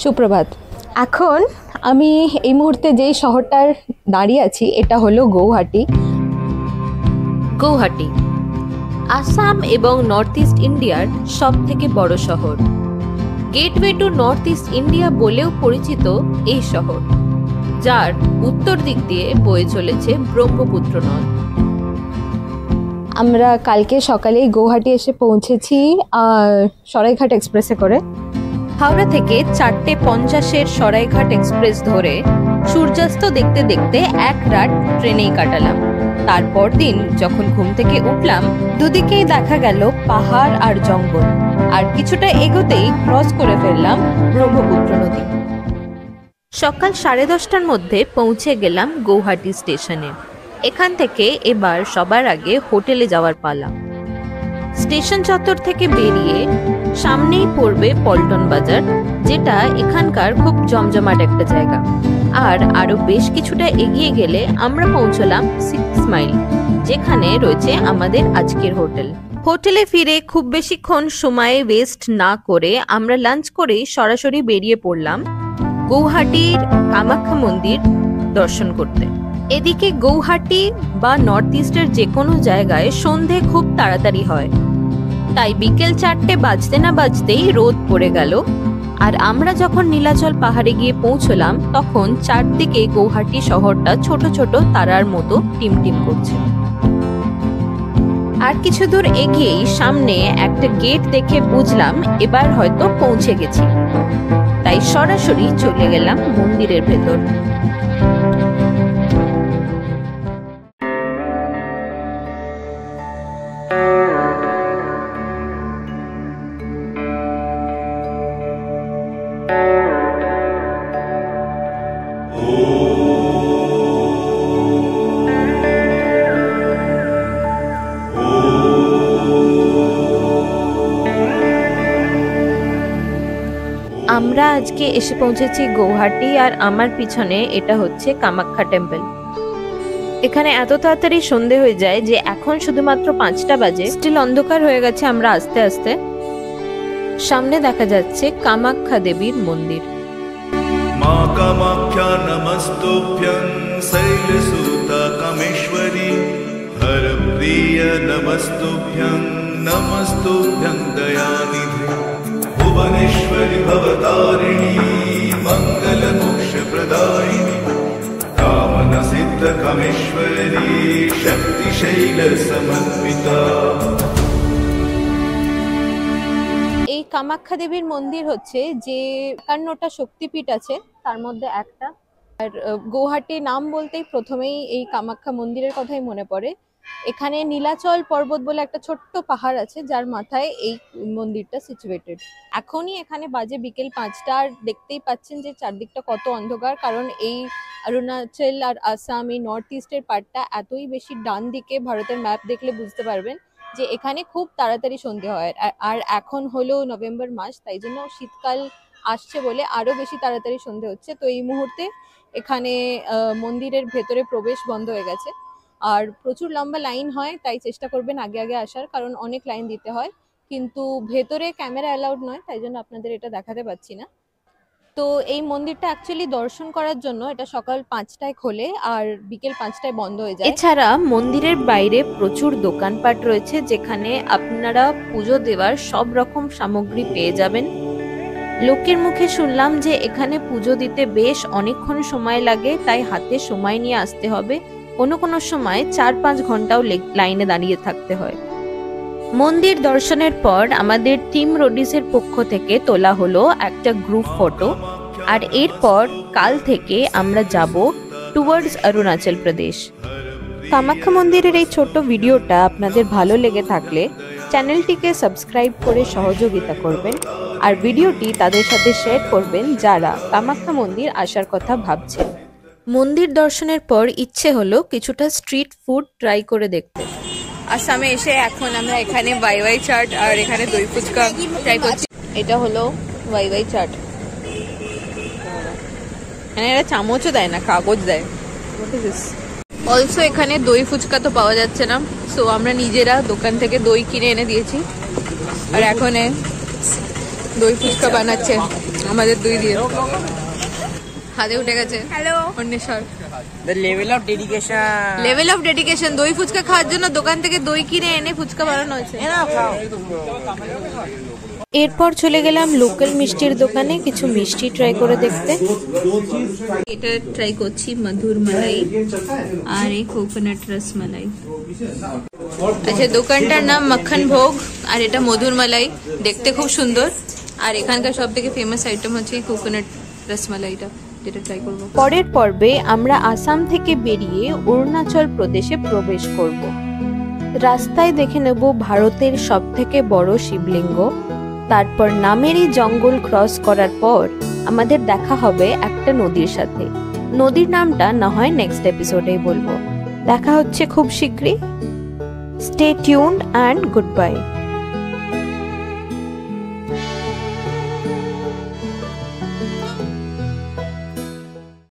সুপ্রভাত। এখন আমি এই মুহূর্তে যেই শহরটার দাঁড়িয়ে আছি এটা হলো গৌহাটি। গৌহাটি আসাম এবং নর্থ ইস্ট ইন্ডিয়ার সব থেকে বড় শহর। Gateway to north east India বলেও পরিচিত এই শহর, যার উত্তর দিক দিয়ে বয়ে চলেছে ব্রহ্মপুত্র নদ। আমরা কালকে সকালেই গৌহাটি এসে পৌঁছেছি সরাইঘাট এক্সপ্রেসে করে। হাওড়া থেকে 4:50-এর সরাইঘাট এক্সপ্রেস ধরে সূর্যাস্ত দেখতে দেখতে এক রাত ট্রেনেই কাটালাম। তারপর দিন যখন ঘুম থেকে উঠলাম, দুদিকেই দেখা গেল পাহাড় আর জঙ্গল, আর কিছুটা এগোতেই ক্রস করে ফেললাম ব্রহ্মপুত্র নদী। সকাল 10:30টার মধ্যে পৌঁছে গেলাম গৌহাটি স্টেশনে। এখান থেকে এবার সবার আগে হোটেলে যাওয়ার পালা। স্টেশন চত্বর থেকে বেরিয়ে সামনেই পড়বে পল্টন বাজার, যেটা এখানকার খুব জমজমাট একটা জায়গা। আর আরো বেশ কিছুটা এগিয়ে গেলে আমরা পৌঁছলাম 6 মাইল, যেখানে রয়েছে আমাদের আজকের হোটেল। হোটেলে ফিরে খুব বেশিক্ষণ সময় ওয়েস্ট না করে আমরা লাঞ্চ করেই সরাসরি বেরিয়ে পড়লাম গৌহাটির কামাখ্যা মন্দির দর্শন করতে। এদিকে গৌহাটি বা নর্থ ইস্টের যে কোনো জায়গায় সন্ধে খুব তাড়াতাড়ি হয়, তাই বিকেল 4টে বাজতে না বাজতেই রোদ পড়ে গেল। আর আমরা যখন নীলাচল পাহাড়ে গিয়ে পৌঁছলাম, তখন চারদিকে গৌহাটি শহরটা ছোট ছোট তারার মতো টিমটিম করছে। আর কিছু দূর এগিয়েই সামনে একটা গেট দেখে বুঝলাম এবার হয়তো পৌঁছে গেছি, তাই সরাসরি চলে গেলাম মন্দিরের ভেতর। আমরা আজকে এসে পৌঁছেছি গৌহাটি, আর আমার পিছনে এটা হচ্ছে কামাখ্যা টেম্পল। এখানে এত তাড়াতাড়ি সন্ধে হয়ে যায় যে এখন শুধুমাত্র 5টা বাজে, স্টিল অন্ধকার হয়ে গেছে আমরা আস্তে আস্তে। সামনে দেখা যাচ্ছে কামাখ্যা দেবীর মন্দির। মা কামাখ্যা নমস্তুভ্যং শৈলসুতা কামেশ্বরী, হরপ্রিয় নমস্তুভ্যং নমস্তুভ্যং দয়ানিধে, ভুবনেশ্বরী ভবতারিণী মঙ্গল মোক্ষ প্রদায়িনী, কামনা সিদ্ধ কামেশ্বরী শক্তি শৈল সমন্বিতা। এই কামাখ্যা দেবীর মন্দির হচ্ছে যে 51টা শক্তিপীঠ আছে, তার মধ্যে একটা। আর গৌহাটি নাম বলতেই প্রথমেই এই কামাখ্যা মন্দিরের কথাই মনে পড়ে। এখানে নীলাচল পর্বত বলে একটা ছোট্ট পাহাড় আছে, যার মাথায় এই মন্দিরটা সিচুয়েটেড। এখনই এখানে বাজে বিকেল 5টা, আর দেখতেই পাচ্ছেন যে চারদিকটা কত অন্ধকার, কারণ এই অরুণাচল আর আসাম, এই নর্থ ইস্টের পার্টটা এতই বেশি ডান দিকে। ভারতের ম্যাপ দেখলে বুঝতে পারবেন যে এখানে খুব তাড়াতাড়ি সন্ধে হয়। আর এখন হলো নভেম্বর মাস, তাই জন্য শীতকাল আসছে বলে আরো বেশি তাড়াতাড়ি সন্ধে হচ্ছে। তো এই মুহূর্তে এখানে মন্দিরের ভেতরে প্রবেশ বন্ধ হয়ে গেছে, আর প্রচুর লম্বা লাইন হয়, তাই চেষ্টা করবেন আগে আগে আসার, কারণ অনেক লাইন দিতে হয়। কিন্তু ভেতরে ক্যামেরা অ্যালাউড নয়, তাই জন্য আপনাদের এটা দেখাতে পাচ্ছি না। তো এই মন্দিরটা অ্যাকচুয়ালি দর্শন করার জন্য এটা সকাল 5টায় খোলে আর বিকেল 5টায় বন্ধ হয়ে যায়। এছাড়া মন্দিরের বাইরে প্রচুর দোকানপাট রয়েছে, যেখানে আপনারা পুজো দেওয়ার সব রকম সামগ্রী পেয়ে যাবেন। লোকের মুখে শুনলাম যে এখানে পুজো দিতে বেশ অনেকক্ষণ সময় লাগে, তাই হাতে সময় নিয়ে আসতে হবে। কোনো সময় 4-5 ঘন্টাও লাইনে দাঁড়িয়ে থাকতে হয়। মন্দির দর্শনের পর আমাদের টিম রোডিসের পক্ষ থেকে তোলা হলো একটা গ্রুপ ফটো, আর এরপর কাল থেকে আমরা যাব টুয়ার্ডস অরুণাচল প্রদেশ। কামাখ্যা মন্দিরের এই ছোট্ট ভিডিওটা আপনাদের ভালো লেগে থাকলে চ্যানেলটিকে সাবস্ক্রাইব করে সহযোগিতা করবেন, আর ভিডিওটি তাদের সাথে শেয়ার করবেন যারা কামাখ্যা মন্দির আসার কথা ভাবছেন। মন্দির দর্শনের পর ইচ্ছে হলো কিছুটা স্ট্রিট ফুড ট্রাই করে দেখতে। আসামে এসে এখন আমরা এখানে ওয়াই চাট আর এখানে দই ফুচকা ট্রাই করছি। এটা হলো ওয়াই চাট। এখানে এরা চামচও দেয় না, কাগজ দেয়। অলসো এখানে দই ফুচকা তো পাওয়া যাচ্ছে না, সো আমরা নিজেরা দোকান থেকে দই কিনে এনে দিয়েছি, আর এখন দই ফুচকা বানাচ্ছে। আমাদের দুই দিয়ে হাতে উঠে গেছে। হ্যালো অন্বেষর। Level of dedication. দই ফুচকা খাওয়ার জন্য দোকান থেকে দই কিনে এনে ফুচকা বানানো হয়েছে। এরপর চলে গেলাম লোকাল মিষ্টির দোকানে কিছু মিষ্টি ট্রাই করে দেখতে। এটা ট্রাই করছি মধুর মালাই আর এই কোকোনাট রসমালাই। আচ্ছা দোকানটার নাম মাখন ভোগ আর এটা মধুর মালাই, দেখতে খুব সুন্দর। আর এখানকার সব থেকে ফেমাস আইটেম হচ্ছে এই কোকোনাট রসমালাইটা, যেটা ট্রাই করব। পরের পর্বে আমরা আসাম থেকে বেরিয়ে অরুণাচল প্রদেশে প্রবেশ করব। রাস্তায় দেখে নেব ভারতের সবথেকে বড় শিবলিঙ্গ। তারপর নামেরি জঙ্গল ক্রস করার পর আমাদের দেখা হবে একটা নদীর সাথে। নদীর নামটা না হয় নেক্সট এপিসোডেই বলবো। দেখা হচ্ছে খুব শীঘ্রই। Stay tuned and good bye.